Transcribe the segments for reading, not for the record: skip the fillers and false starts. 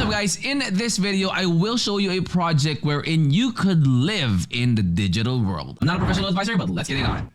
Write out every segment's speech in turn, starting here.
up, guys? In this video, I will show you a project wherein you could live in the digital world. I'm not a professional advisor, but let's get it on.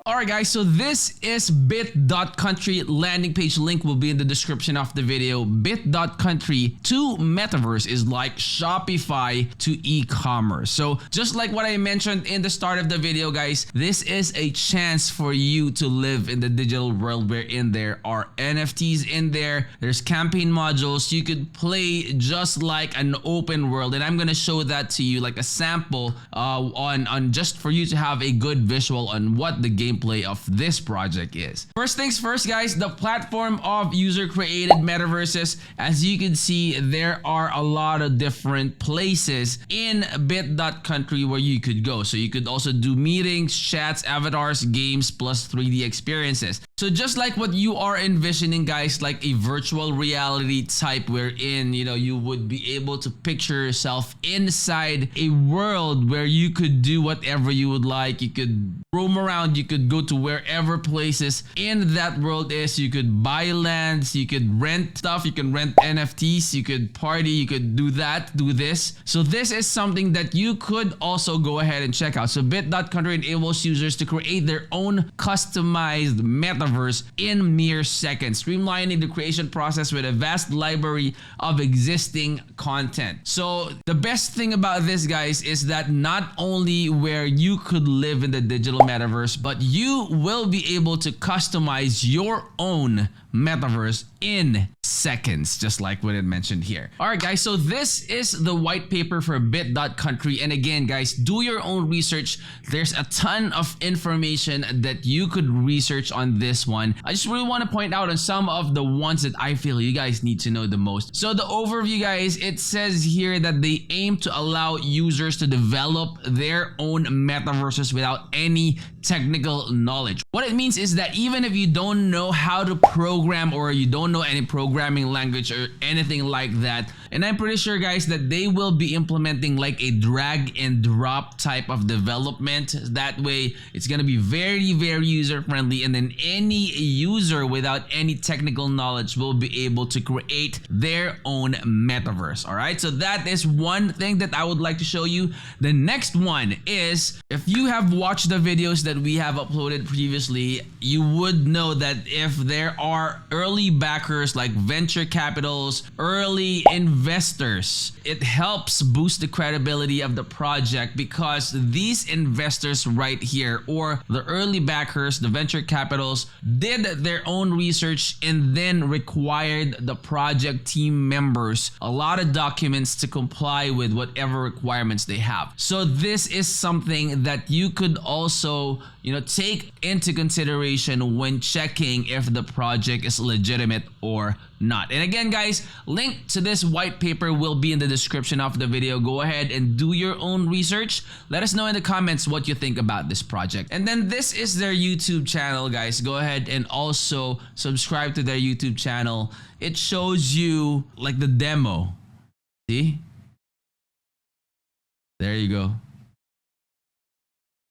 Alright guys, so this is Bit.Country. Landing page link will be in the description of the video. Bit.Country to Metaverse is like Shopify to e-commerce. So just like what I mentioned in the start of the video, guys, this is a chance for you to live in the digital world wherein there are NFTs in there. There's campaign modules. You could play just like an open world, and I'm gonna show that to you like a sample on just for you to have a good visual on what the gameplay of this project is. First things first, guys, the platform of user-created metaverses. As you can see, there are a lot of different places in Bit.Country where you could go. So you could also do meetings, chats, avatars, games, plus 3D experiences. So just like what you are envisioning, guys, like a virtual reality type wherein, you know, you would be able to picture yourself inside a world where you could do whatever you would like. You could roam around, you could go to wherever places in that world is. You could buy lands, you could rent stuff, you can rent NFTs, you could party, you could do that, do this. So this is something that you could also go ahead and check out. So Bit.Country enables users to create their own customized metaverse in mere seconds, streamlining the creation process with a vast library of existing content. So the best thing about this, guys, is that not only where you could live in the digital metaverse, but you will be able to customize your own metaverse in seconds, just like what it mentioned here. All right, guys, so this is the white paper for Bit.Country. And again, guys, do your own research. There's a ton of information that you could research on this one. I just really want to point out on some of the ones that I feel you guys need to know the most. So the overview, guys, it says here that they aim to allow users to develop their own metaverses without any technical knowledge. What it means is that even if you don't know how to program or you don't know any programming language or anything like that, and I'm pretty sure, guys, that they will be implementing like a drag and drop type of development. That way it's gonna be very, very user friendly, and then any user without any technical knowledge will be able to create their own metaverse. All right, so that is one thing that I would like to show you. The next one is, if you have watched the videos that we have uploaded previously, you would know that if there are early backers like venture capitals, early investors, it helps boost the credibility of the project, because these investors right here, or the early backers, the venture capitals, did their own research and then required the project team members a lot of documents to comply with whatever requirements they have. So this is something that you could also, you know, take into consideration when checking if the project is legitimate or not. And again, guys, link to this white paper will be in the description of the video. Go ahead and do your own research. Let us know in the comments what you think about this project. And then this is their YouTube channel, guys. Go ahead and also subscribe to their YouTube channel. It shows you like the demo. See? There you go.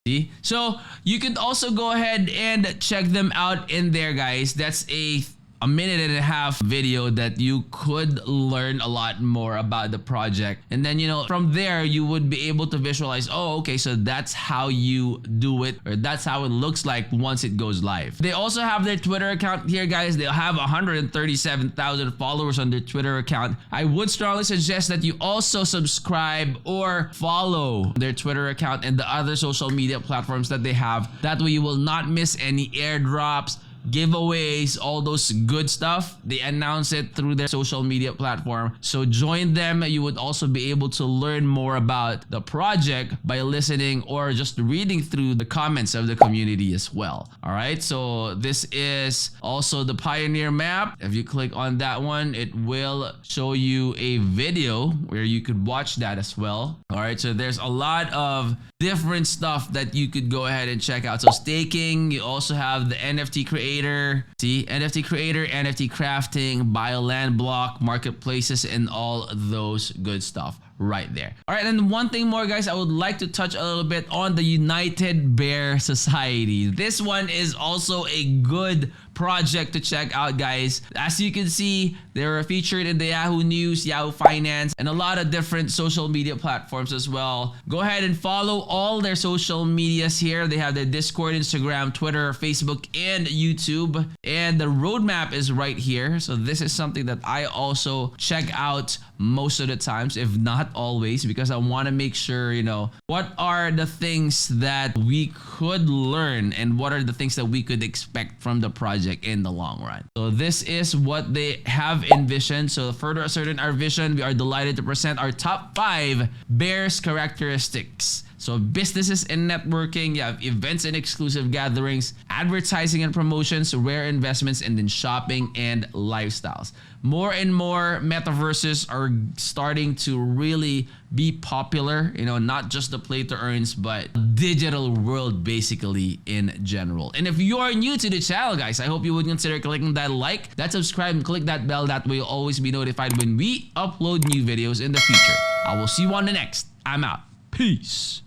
See? So you could also go ahead and check them out in there, guys. That's a minute and a half video that you could learn a lot more about the project. And then, you know, from there you would be able to visualize, oh, okay, so that's how you do it, or that's how it looks like once it goes live. They also have their Twitter account here, guys. They'll have 137,000 followers on their Twitter account. I would strongly suggest that you also subscribe or follow their Twitter account and the other social media platforms that they have. That way you will not miss any airdrops, giveaways, all those good stuff. They announce it through their social media platform. So join them. You would also be able to learn more about the project by listening or just reading through the comments of the community as well. All right, so this is also the Pioneer map. If you click on that one, it will show you a video where you could watch that as well. All right, so there's a lot of different stuff that you could go ahead and check out. So staking, you also have the NFT creator, see, NFT creator, NFT crafting, buy a land block, marketplaces, and all those good stuff right there. All right, and one thing more, guys, I would like to touch a little bit on the United Bear Society. This one is also a good project to check out, guys. As you can see, they're featured in the Yahoo News, Yahoo Finance, and a lot of different social media platforms as well. Go ahead and follow all their social medias here. They have their Discord, Instagram, Twitter, Facebook, and YouTube. And the roadmap is right here. So this is something that I also check out most of the times, if not always, because I want to make sure, you know, what are the things that we could learn and what are the things that we could expect from the project in the long run. So this is what they have envisioned. So further asserting our vision, we are delighted to present our top 5 Bears characteristics. So businesses and networking, you have events and exclusive gatherings, advertising and promotions, rare investments, and then shopping and lifestyles. More and more metaverses are starting to really be popular, you know, not just the play to earns, but digital world basically in general. And if you are new to the channel, guys, I hope you would consider clicking that like, that subscribe, and click that bell. That way you'll always be notified when we upload new videos in the future. I will see you on the next. I'm out. Peace.